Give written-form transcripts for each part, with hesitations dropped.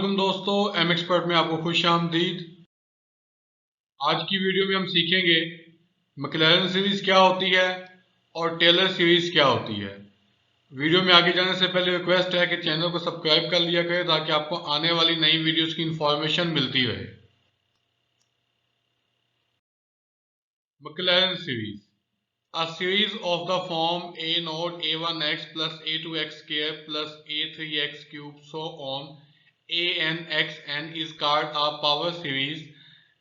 अस्सलाम दोस्तों, M expert में आपको खुश आमदीद। आज की वीडियो में हम सीखेंगे मैक्लैरेन सीरीज़ क्या होती है और टेलर सीरीज़ क्या होती है। वीडियो में आगे जाने से पहले रिक्वेस्ट है कि चैनल को सब्सक्राइब कर लिया करें ताकि आपको आने वाली नई वीडियोस की इंफॉर्मेशन मिलती रहे। मैक्लैरेन series, a series of the form a naught a1x plus a2x square plus a3x cube so on a n x n is called a power series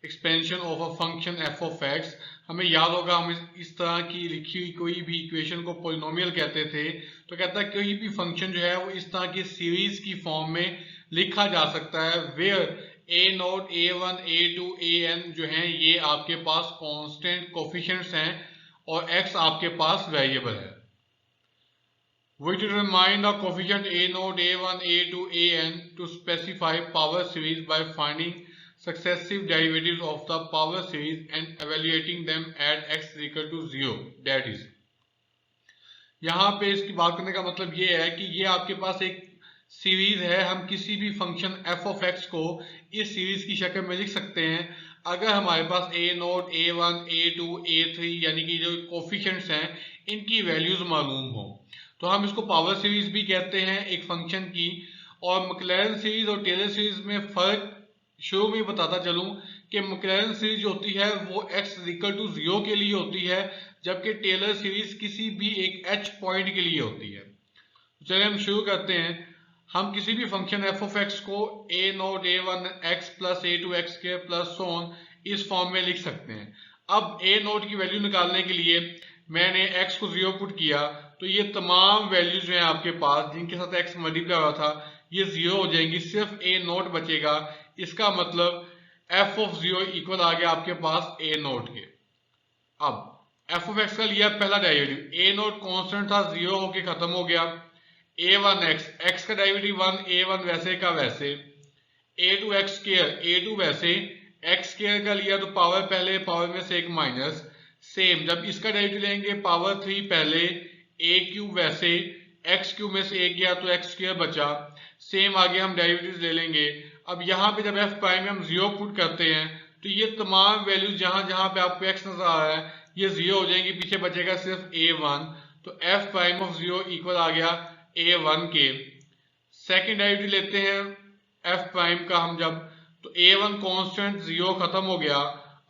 expansion of a function f of x। हमें याद होगा हम इस तरह की लिखी हुई कोई भी इक्वेशन को पोलिनोमियल कहते थे। तो कहता है कोई भी फंक्शन जो है वो इस तरह की सीरीज की फॉर्म में लिखा जा सकता है, where a naught a one a two a n जो हैं ये आपके पास कांस्टेंट कोफिशिएंट्स हैं और x आपके पास वेरिएबल है। We determine the coefficient a naught a1 a2 an to specify power series by finding successive derivatives of the power series and evaluating them at x is equal to 0, that is। यहाँ पे इसकी बात करने का मतलब ये है कि ये आपके पास एक सीरीज है। हम किसी भी फंक्शन f ऑफ x को इस सीरीज की शक्ल में लिख सकते हैं अगर हमारे पास a note a1 a2 a3 यानी कि जो कोफिशिएंट्स हैं इनकी वैल्यूज मालूम हो। तो हम इसको पावर सीरीज भी कहते हैं एक फंक्शन की। और मैक्लैरेन सीरीज और टेलर सीरीज में फर्क शुरू में बताता चलूं कि मैक्लैरेन सीरीज होती है वो x इक्वल टू 0 के लिए होती है, जबकि टेलर सीरीज किसी भी एक h पॉइंट के लिए होती है। चलिए हम शुरू करते हैं। हम किसी भी फंक्शन f ऑफ x को a naught a one x plus a two x के प्लस सो ऑन इस फॉर्म में लिख सकते हैं। अब a नोट की वैल्यू निकालने के लिए मैंने x को 0 पुट किया तो ये तमाम वैल्यूज जो हैं आपके पास जिनके साथ x मल्टीप्लाई हुआ था ये 0 हो जाएंगी, सिर्फ a नोट बचेगा। इसका मतलब f ऑफ 0 इक्वल आ गया आपके पास a नोट के। अब f ऑफ x का लिया पहला डेरिवेटिव, a नोट कांस्टेंट था 0 होके खत्म हो गया। a1x, x का डेरिवेटिव 1, a1 वैसे का वैसे, a2x स्क्वायर, a2 वैसे, x स्क्वायर का लिया तो पावर पहले, पावर में से एक माइनस, सेम जब इसका डेरिवेटिव लेंगे पावर 3 पहले, a क्यूब वैसे, x क्यूब में से एक गया तो x स्क्वायर बचा, सेम आगे हम डेरिवेटिव ले लेंगे। अब यहाँ पे जब f प्राइम में हम 0 पुट करते हैं तो ये तमाम वैल्यूज जहां जहां पे आपको x नजर आ रहा है ये 0 हो जाएंगी, पीछे बचेगा सिर्फ a1। तो f प्राइम ऑफ 0 इक्वल आ गया a1 के। सेकेंड डेरिवेटिव लेते हैं f प्राइम का हम जब, तो a1 कांस्टेंट 0 खत्म हो गया।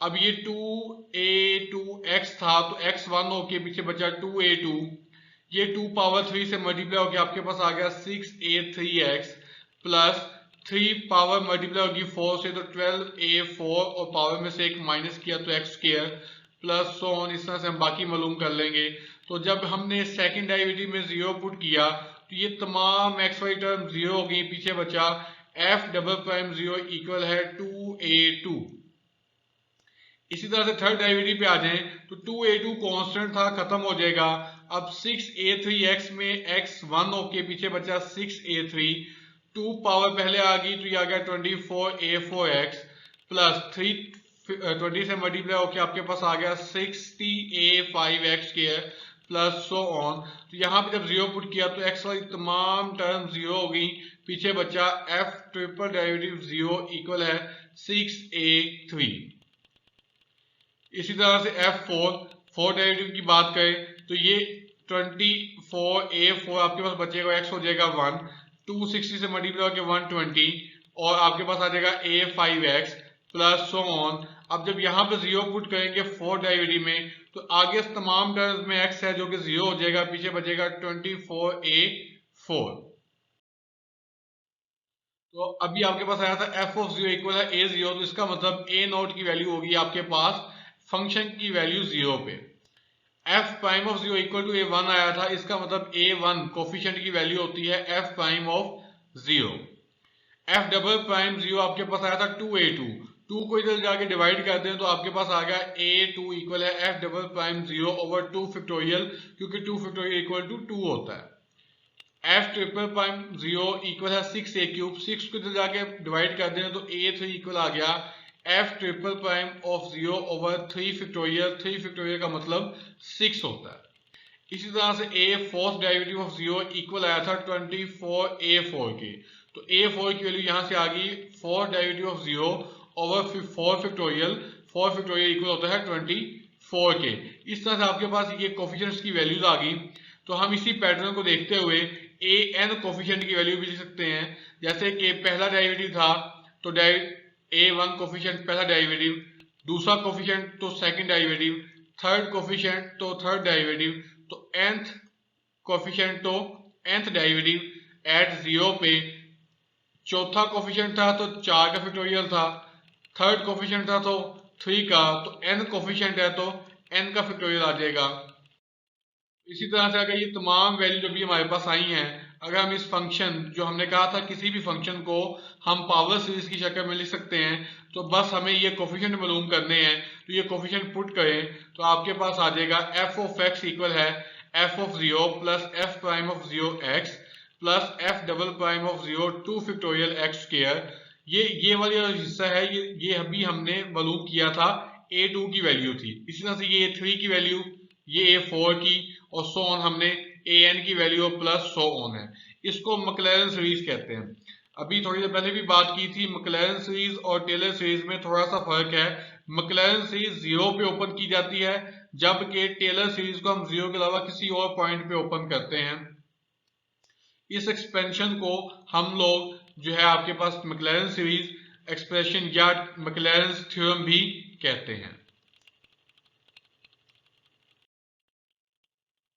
अब ये 2a2x था तो x1 होके पीछे बचा 2a2, ये 2 पावर 3 से मल्टीप्लाई होके आपके पास आ गया 6a3x प्लस 3 पावर मल्टीप्लाई होगी 4 से तो 12a4 और पावर में से एक माइनस किया तो x square plus so on, इस तरह से हम बाकी मालूम कर लेंगे। तो जब हमने सेकंड डेरिवेटिव में 0 पुट किया तो ये तमाम एक्स वाई टर्म 0 हो गई, पीछे बचा f डबल प्राइम 0 इक्वल है 2a2। इसी तरह से थर्ड डेरिवेटिव पे आ जाएं तो 2a2 कांस्टेंट था खत्म हो जाएगा। अब 6a3x में x1 होके पीछे बचा 6a3, 2 पावर पहले आ गई तो ये आ गया 24a4x प्लस 20 से मल्टीप्लाई होके आपके पास आ गया 60a5x square plus so on. तो यहाँ पे जब 0 पुट किया तो x वाली तमाम टर्म 0 हो गई, पीछे बचा f ट्रिपल डेरिवेटिव 0 इक्वल है 6a3। इसी तरह से f4 डेरिवेटिव की बात करें तो ये 24a4 आपके पास बचेगा, x हो जाएगा 1, 260 से मल्टीप्लाई होकर 120 और आपके पास आ जाएगा a5x प्लस सो ऑन। अब जब यहाँ पे 0 पुट करेंगे 4 डेरिवेटिव में तो आगे तमाम टर्म्स में x है जो कि 0 हो जाएगा, पीछे बचेगा 24a4। तो अभी आपके पास आया था f ऑफ 0 इक्वल है a0, तो इसका मतलब a नोट की वैल्यू होगी आपके पास फंक्शन की वैल्यू 0 पे। f prime of 0 equal to a1 आया था, इसका मतलब a1 कोफिशिएंट की वैल्यू होती है f prime of 0। f double prime 0 आपके पास आया था 2a2, 2 को इधर जाके डिवाइड कर दें तो आपके पास आ गया a2 इक्वल है f double prime 0 over 2 factorial, क्योंकि 2 फैक्टोरियल इक्वल टू 2 होता है। f ट्रिपल प्राइम 0 इक्वल है 6a क्यूब, 6 को इधर जाके डिवाइड कर दें तो a3 इक्वल आ गया f triple prime of 0 over 3 factorial, 3 factorial का मतलब 6 होता है। इसी तरह से a fourth derivative of 0 equal आया था 24a4 के, तो a4 की वैल्यू यहाँ से आ गई fourth derivative of 0 over 4 factorial, 4 factorial equal होता है 24 के। इस तरह से आपके पास ये कोफिशिएंट्स की वैल्यूज आ गई। तो हम इसी पैटर्न को देखते हुए ए एन कोफिशिएंट की वैल्यू भी लिख सकते हैं। जैसे कि पहला डेरिवेटिव था तो a1 कोफिशिएंट पहला डेरिवेटिव, दूसरा कोफिशिएंट तो सेकंड डेरिवेटिव, थर्ड कोफिशिएंट तो थर्ड डेरिवेटिव, तो nth कोफिशिएंट तो nth डेरिवेटिव एट 0 पे, चौथा कोफिशिएंट था तो 4 का फैक्टोरियल था, थर्ड कोफिशिएंट था तो 3 का, तो n कोफिशिएंट है तो n का फैक्टोरियल आ जाएगा। इसी तरह से अगर ये तमाम वैल्यू जो भी हमारे पास आई हैं, अगर हम इस फंक्शन जो हमने कहा था किसी भी फंक्शन को हम पावर सीरीज की शक्ल में लिख सकते हैं, तो बस हमें ये कोफिशिएंट मालूम करने हैं। तो ये कोफिशिएंट पुट करें तो आपके पास आ जाएगा f ऑफ x इक्वल है f of 0 plus f prime of 0 x plus f double prime of 0 2 factorial x square. ये वाला हिस्सा है ये अभी हमने मालूम किया था a2 की वैल्यू थी। इसी तरह से ये a3 की वैल्यू, ये a4 की, और सो ऑन हमने an की वैल्यू प्लस सो ऑन है। इसको मैक्लैरन सीरीज कहते हैं। अभी थोड़ी देर पहले भी बात की थी, मैक्लैरन सीरीज और टेलर सीरीज में थोड़ा सा फर्क है। मैक्लैरन सीरीज 0 पे ओपन की जाती है, जबकि टेलर सीरीज को हम 0 के अलावा किसी और पॉइंट पे ओपन करते हैं। इस एक्सपेंशन को हम लोग जो है आपके पास मैक्लैरन सीरीज एक्सप्रेशन या मैक्लैरन थ्योरम भी कहते हैं।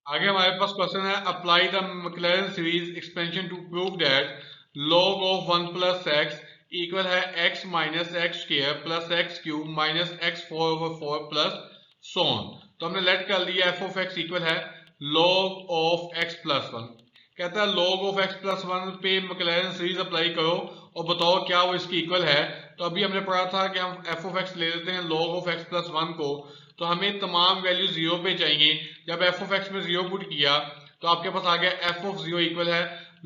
आगे हमारे पास क्वेश्चन है, apply the Maclaurin series expansion to prove that log of 1 plus x equal है x minus x square plus x cube minus x 4 over 4 plus so on. तो हमने लेट कर लिया f ऑफ x इक्वल है log of x plus 1। कहता है log of x plus 1 पे McLaren series apply करो और बताओ क्या वो इसकी इक्वल है। तो अभी हमने पढ़ा था कि हम f ऑफ x ले लेते हैं log ऑफ x प्लस 1 को, तो हमें तमाम वैल्यू 0 पे चाहिए। जब f ऑफ x में 0 पुट किया तो आपके पास आ गया f ऑफ 0 इक्वल है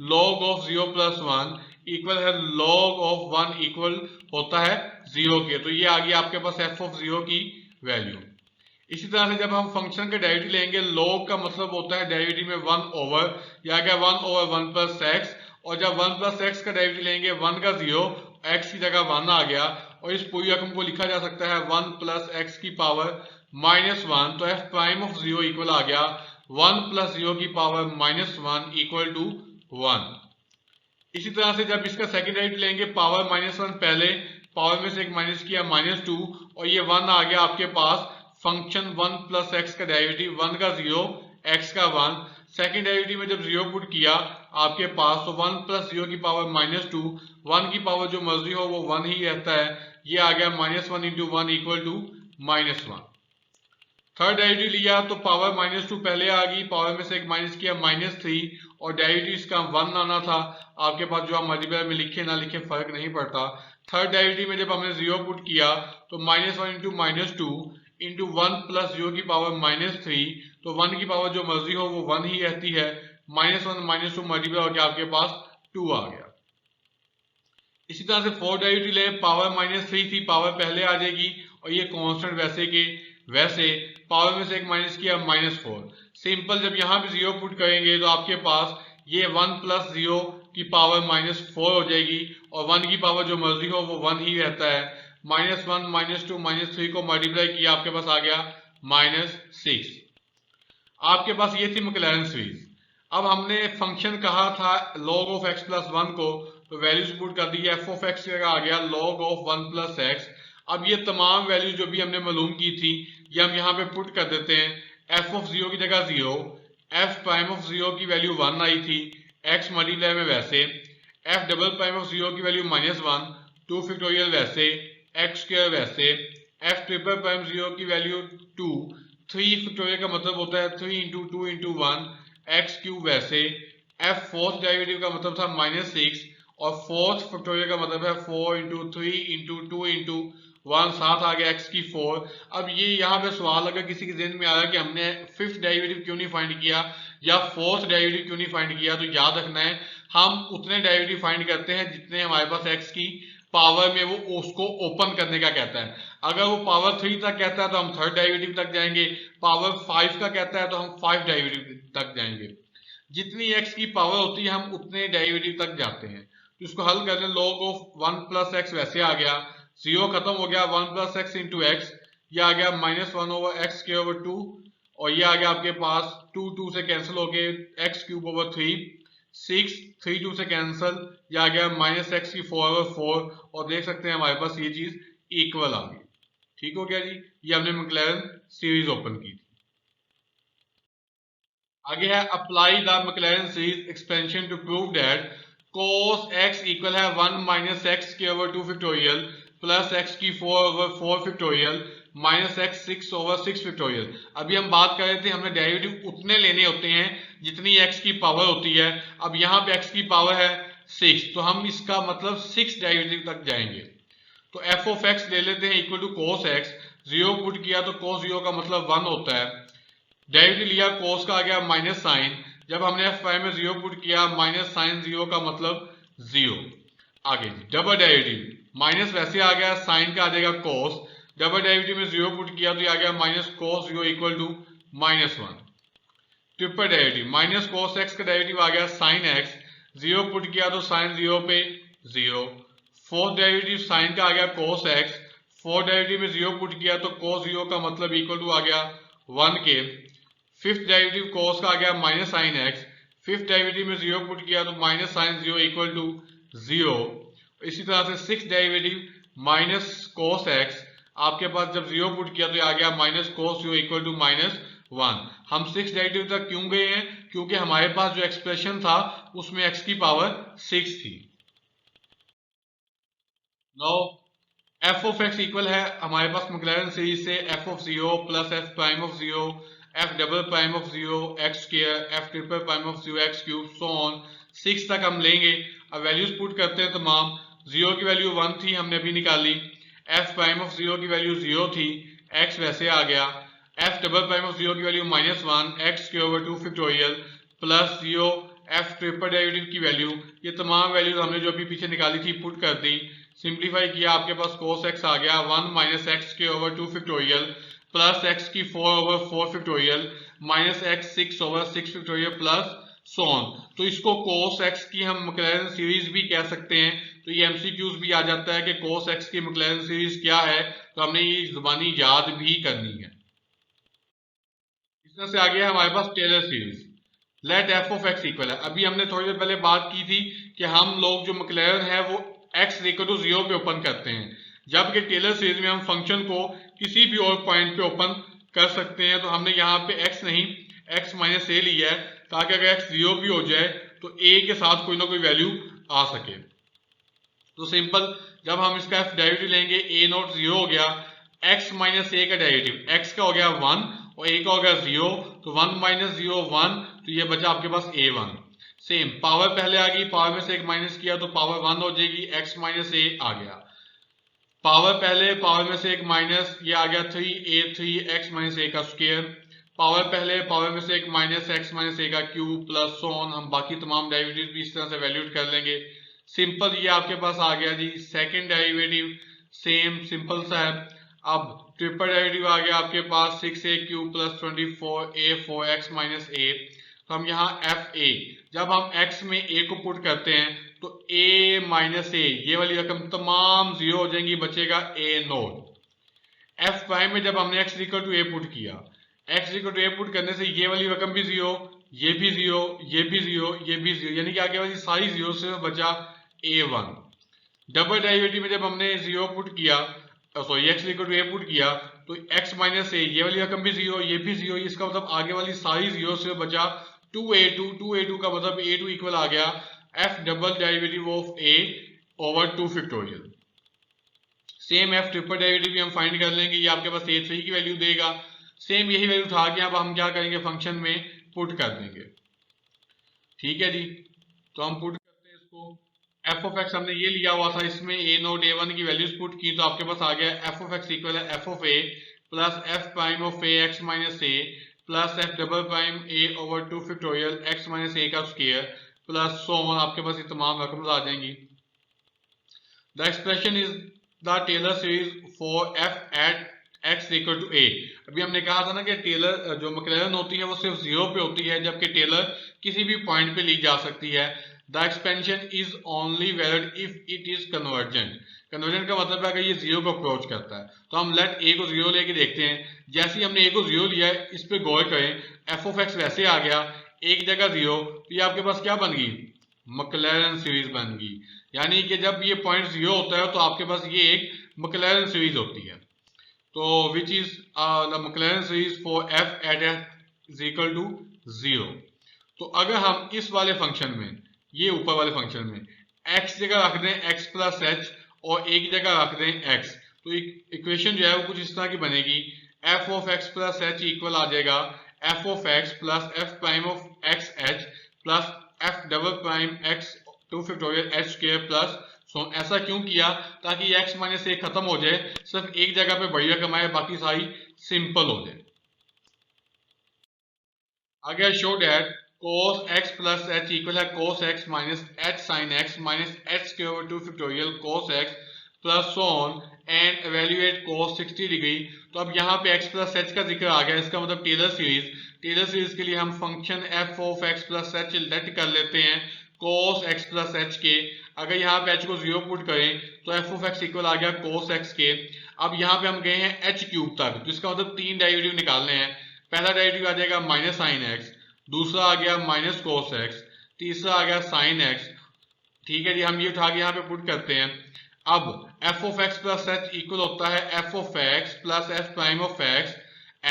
log ऑफ 0 प्लस 1 इक्वल है log ऑफ 1 इक्वल होता है 0 के। तो ये आ गया आपके पास f ऑफ 0 की वैल्यू। इसी तरह से जब हम फंक्शन के डेरिवेटिव लेंगे, log का मतलब होता है डेरिवेटिव में 1 ओवर, या क्या 1 ओवर 1 प्लस एक्स, और जब 1 प्लस एक्स का डेरिवेटिव लेंगे 1 का 0, x की जगह 1 आ गया, और इस पूरी रकम को लिखा जा सकता है 1 प्लस एक्स की पावर माइनस 1। तो f प्राइम ऑफ 0 इक्वल आ गया 1 प्लस 0 की पावर माइनस 1 इक्वल टू 1। इसी तरह से जब इसका सेकंड डेरिवेटिव लेंगे, पावर माइनस 1 पहले, पावर में से एक माइनस किया माइनस 2, और ये 1 आ गया आपके पास फंक्शन 1 प्लस एक्स का डेरिवेटिव, 1 का 0 एक्स का 1। सेकंड डेरिवेटिव में जब 0 पुट किया आपके पास, तो 1 प्लस 0 की पावर माइनस 2, 1 की पावर जो मर्जी हो वो 1 ही रहता है। ये आ गया minus 1 into 1 equal to minus 1। Third derivative लिया तो पावर माइनस 2 पहले आ गई, पावर में से एक माइनस किया माइनस 3, और डेरिवेटिव इसका 1 आना था। आपके पास जो हम मल्टीप्लाई में लिखे ना लिखे फर्क नहीं पड़ता। थर्ड डेरिवेटिव में जब हमने 0 पुट किया तो minus 1 into minus 2 into 1 plus 0 की पावर माइनस 3, तो 1 की पावर जो मर्जी हो वो 1 ही रहती है। माइनस 1 माइनस 2 मल्टीप्लाई होकर आपके पास 2 आ गया। इसी तरह से फोर्थ डेरिवेटिव ले, पावर माइनस 3 थी, पावर पहले आ जाएगी, और ये कांस्टेंट वैसे के वैसे, पावर में से एक माइनस किया माइनस 4। सिंपल, जब यहाँ पे 0 पुट करेंगे तो आपके पास ये 1 प्लस 0 की पावर माइनस 4 हो जाएगी, और 1 की पावर जो मर्जी हो वो 1 ही रहता है। माइनस 1 माइनस 2 माइनस 3 को मल्टीप्लाई किया आपके पास आ गया माइनस 6। आपके पास ये थी मैक्लैरन सीरीज। अब हमने फंक्शन कहा था log ऑफ x प्लस 1 को, तो वैल्यूज पुट कर दी, f ऑफ x आ गया log ऑफ 1 प्लस एक्स। अब ये तमाम वैल्यू जो भी हमने मालूम की थी ये हम यहाँ पे पुट कर देते हैं। f ऑफ 0 की जगह 0, f प्राइम ऑफ 0 की वैल्यू 1 आई थी, x मल्टीप्लाई में वैसे, f डबल प्राइम ऑफ 0 की वैल्यू माइनस 1, 2 फैक्टोरियल वैसे, x स्क्वायर वैसे, f ट्रिपल प्राइम 0 की वैल्यू 2, 3 फैक्टोरियल का मतलब होता है 3 इंटू 2 इंटू 1, एक्स क्यूब वैसे, f फोर्थ डेरिवेटिव का मतलब था माइनस 6, और फोर्थ फैक्टोरियल का मतलब है 4 इंटू 3 इंटू 2 इंटू 1, साथ आ गया x की 4। अब ये यहाँ पे सवाल अगर किसी के जहन में आ रहा है कि हमने फिफ्थ डेरिवेटिव क्यों नहीं फाइंड किया या फोर्थ डेरिवेटिव क्यों नहीं फाइंड किया, तो याद रखना है हम उतने डेरिवेटिव फाइंड करते हैं जितने हमारे पास x की पावर में वो उसको ओपन करने का कहता है। अगर वो पावर 3 तक कहता है तो हम थर्ड डेरिवेटिव तक जाएंगे, पावर 5 का कहता है तो हम 5 डेरिवेटिव तक जाएंगे। जितनी x की पावर होती है हम उतने डेरिवेटिव तक जाते हैं। तो इसको हल कर लें, log ऑफ 1 प्लस एक्स वैसे आ गया, 0 खत्म हो गया, 1 प्लस एक्स इंटू एक्स, ये आ गया -1 ओवर एक्स स्क्वायर ओवर 2, और ये आ गया आपके पास 2 से कैंसिल हो गए, एक्स क्यूब ओवर 3, 6 3 2 से कैंसिल, ये आ गया -x की 4 ओवर 4, और देख सकते हैं हमारे पास ये चीज इक्वल आ गई। ठीक हो गया जी, ये हमने मैक्लैरेन सीरीज ओपन की थी। आगे है apply the Maclaurin series expansion to prove that cos x equal है 1 माइनस एक्स के ओवर 2 फैक्टोरियल प्लस एक्स की 4 over 4 factorial minus x 6 over 6 factorial. अभी हम बात कर रहे थे हमने डेरिवेटिव उतने लेने होते हैं जितनी x की पावर होती है। अब यहाँ पे x की पावर है 6, तो हम इसका मतलब 6 डेरिवेटिव तक जाएंगे। तो f ऑफ x ले लेते हैं equal to cos x, 0 put किया तो cos 0 का मतलब 1 होता है, डेरिवेटिव लिया cos का आ गया माइनस साइन, जब हमने f प्राइम में 0 पुट किया माइनस साइन 0 का मतलब 0। आगे डबल डेरिवेटिव, माइनस वैसे आ गया, साइन का आ जाएगा cos, डबल डेरिवेटिव में 0 पुट किया तो ये आ गया minus cos 0 equal to -1। Triple derivative, minus cos x का डेरिवेटिव आ गया sin x, 0 पुट किया तो sin 0 पे 0। फोर्थ डेरिवेटिव साइन का आ गया cos x, फोर्थ डेरिवेटिव में 0 पुट किया तो cos 0 का मतलब इक्वल टू आ गया 1 के। फिफ्थ डेरिवेटिव cos का आ गया minus sine x, fifth derivative में 0 पुट किया तो माइनस साइन 0 इक्वल टू 0। इसी तरह से six derivative minus cos x, आपके पास जब 0 पुट किया तो ये आ गया माइनस cos 0 इक्वल टू -1। हम सिक्स डेरिवेटिव तक क्यों गए हैं? क्योंकि हमारे पास जो एक्सप्रेशन था उसमें x की पावर 6 थी। Now f of x equal है हमारे पास मैक्लैरेन सीरीज से f of 0 plus f prime of 0, f double prime of 0 x square, f triple prime of 0 x cube, so on 6 तक हम लेंगे। अब वैल्यूज पुट करते हैं तमाम। 0 की वैल्यू 1 थी, हमने अभी निकाली, f प्राइम ऑफ 0 की वैल्यू 0 थी, x वैसे आ गया, f डबल प्राइम ऑफ 0 की value -1 x square over 2 factorial plus 0 f triple derivative की वैल्यू, ये तमाम वैल्यूज हमने जो अभी पीछे निकाली थी पुट कर दी, सिंप्लीफाई किया, आपके पास cos x आ गया 1 माइनस एक्स के ओवर 2 फैक्टोरियल प्लस x की 4 over 4 factorial minus x 6 over 6 factorial plus so on. तो इसको cos x की हम मैक्लैरेन सीरीज भी कह सकते हैं। तो ये MCQs भी आ जाता है कि cos x की मैक्लैरेन सीरीज क्या है, तो हमने ये जुबानी याद भी करनी है। इस तरह से आ गया हमारे पास Taylor series. Let f of x equal है, अभी हमने थोड़ी देर पहले बात की थी कि हम लोग जो मैक्लैरेन है वो x इक्वल टू 0 पे ओपन करते हैं, जबकि टेलर सीरीज में हम फंक्शन को किसी भी और पॉइंट पे ओपन कर सकते हैं। तो हमने यहाँ पे x नहीं x माइनस a लिया है, ताकि अगर x 0 भी हो जाए तो a के साथ कोई ना कोई वैल्यू आ सके। तो सिंपल, जब हम इसका f डेरिवेटिव लेंगे a नॉट 0 हो गया, x माइनस a का डेरिवेटिव x का हो गया 1 और a का हो गया 0, तो 1 माइनस 0 1, तो ये बचा आपके पास a1। सेम पावर पहले आ गई, पावर में से एक माइनस किया तो पावर 1 हो जाएगी, x माइनस a आ गया, पावर पहले पावर में से एक माइनस, ये आ गया 3a3 x माइनस a का स्क्वायर, पावर पहले पावर में से एक माइनस x माइनस a का क्यूब प्लस सो ऑन। हम बाकी तमाम डेरिवेटिव भी इस तरह से वैल्यूट कर लेंगे। सिंपल, ये आपके पास आ गया जी सेकंड डेरिवेटिव, सेम सिंपल सा है। अब ट्रिपल डेरिवेटिव आ गया आपके पास 6a cube plus 24a 4x minus a। तो हम यहाँ fa, जब हम x में a को पुट करते हैं तो a माइनस a, ये वाली रकम तमाम 0 हो जाएंगी, बचेगा a नोट। f प्राइम में जब हमने x equal to a put किया, x equal to a put करने से ये वाली रकम भी 0, ये भी 0, ये भी 0, ये भी 0, यानी कि आगे वाली सारी 0 से बचा a1। डबल डेरिवेटिव में जब हमने 0 पुट किया, sorry x equal to a put किया, तो x माइनस a, ये वाली रकम भी 0, ये भी 0, इसका मतलब आगे वाली सारी 0 से बचा 2a2, 2a2 का मतलब a2 इक्वल आ गया f double derivative of a over 2 factorial. Same f triple derivative भी हम फाइंड कर लेंगे, ये आपके पास a3 की वैल्यू देगा। सेम यही वैल्यू उठा के अब हम क्या करेंगे, फंक्शन में पुट कर देंगे। ठीक है जी, तो हम पुट करते हैं इसको। f ऑफ x हमने ये लिया हुआ था, इसमें a नोट a1 की वैल्यूज पुट की, तो आपके पास आ गया f ऑफ x इक्वल है f of a plus f prime of a x minus a plus f double prime a over 2 factorial x minus a का स्क्वायर प्लस सो ऑन। आपके पास ये तमाम रकम आ जाएंगी। The expression is the Taylor series for f at x equal to a। अभी हमने कहा था ना कि टेलर जो मैक्लैरेन होती है वो सिर्फ 0 पे होती है, जबकि टेलर किसी भी पॉइंट पे ली जा सकती है। The expansion is only valid if it is convergent. Convergent का मतलब है अगर ये 0 को अप्रोच करता है। तो हम लेट a को 0 लेके देखते हैं। जैसे ही हमने a को 0 लिया है, इस पे गौर करें, f ऑफ x वैसे आ गया, एक जगह 0, तो ये आपके पास क्या बन गई, मैक्लैरेन सीरीज बन गई। यानी कि जब ये पॉइंट 0 होता है तो आपके पास ये एक मैक्लैरेन सीरीज होती है। तो which is the Maclaurin series for f at is equal to 0। तो अगर हम इस वाले फंक्शन में, ये ऊपर वाले फंक्शन में x जगह रख दें x प्लस एच और एक जगह रख दें x, तो इक्वेशन जो है वो कुछ इस तरह की बनेगी। f of x plus h equal आ जाएगा f of x plus f prime of x h plus f double prime x two factorial h square plus so. ऐसा क्यों किया, ताकि x माइनस एक खत्म हो जाए, सिर्फ एक जगह पे बढ़िया कमाए, बाकी सारी सिंपल हो जाए। आगे show that cos x plus h equal है cos x minus h sin x minus h square over 2 factorial cos x plus so on and evaluate cos 60 degree. तो अब यहाँ पे x प्लस h का जिक्र आ गया, इसका मतलब टेलर सीरीज। टेलर सीरीज के लिए हम function f of x plus h let कर लेते हैं cos x प्लस h के। अगर यहाँ पे h को 0 पुट करें तो f ऑफ x इक्वल आ गया cos x के। अब यहाँ पे हम गए हैं h क्यूब तक, तो इसका मतलब 3 डेरिवेटिव निकालने हैं। पहला डेरिवेटिव आ जाएगा माइनस साइन x, दूसरा आ गया माइनस कोस एक्स, तीसरा आ गया साइन एक्स। ठीक है जी, हम ये उठा के यहाँ पे पुट करते हैं। अब f of x plus h equal होता है f of x plus f prime of x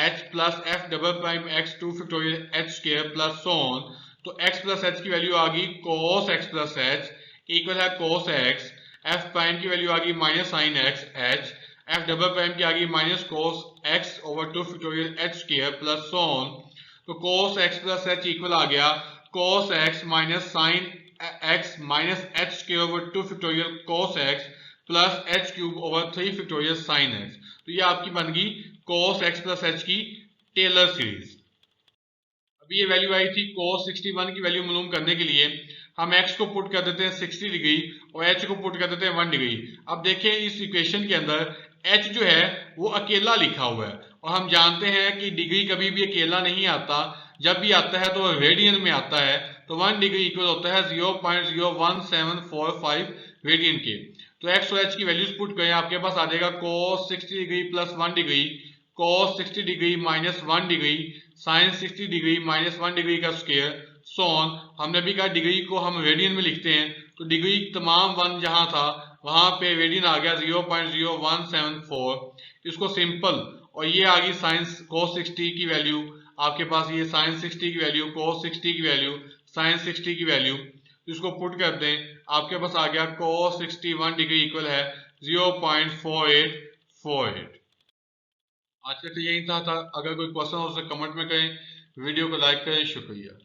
h plus f double prime x two factorial h square plus so on. तो x प्लस h की value आ गई cos x plus h equal है cos x, f prime की value आ गई minus sine x h, f double prime की आ गई minus cos x over two factorial h square plus so on. तो cos x plus h equal आ गया cos x minus sine x minus h square over 2 factorial cos x plus h cube over 3 factorial sine x। तो ये आपकी बन गई cos x plus h की Taylor series. अभी ये वैल्यू आई थी cos 61 की वैल्यू मालूम करने के लिए हम x को पुट कर देते हैं 60 डिग्री और h को पुट कर देते हैं 1 डिग्री। अब देखें इस इक्वेशन के अंदर h जो है वो अकेला लिखा हुआ है, और हम जानते हैं कि डिग्री कभी भी अकेला नहीं आता, जब भी आता है तो रेडियन में आता है। तो 1 डिग्री इक्वल होता है 0.01745 रेडियन के। तो x और h की वैल्यूज पुट करें, आपके पास आ जाएगा cos 60 degree plus 1 degree, cos 60 degree minus 1 degree, sine 60 degree minus 1 degree का स्क्वायर सो ऑन। हमने भी कहा डिग्री को हम रेडियन में लिखते हैं, तो डिग्री तमाम 1 जहां था वहां पे रेडियन आ गया 0.0174। इसको सिंपल, और ये आ गई साइंस cos 60 की वैल्यू, आपके पास ये साइन 60 की वैल्यू, cos 60 की वैल्यू, साइन 60 की वैल्यू, इसको पुट कर दें, आपके पास आ गया cos 61 डिग्री इक्वल है 0.4848। आज का तो यही था। अगर कोई क्वेश्चन हो तो कमेंट में करें, वीडियो को लाइक करें। शुक्रिया।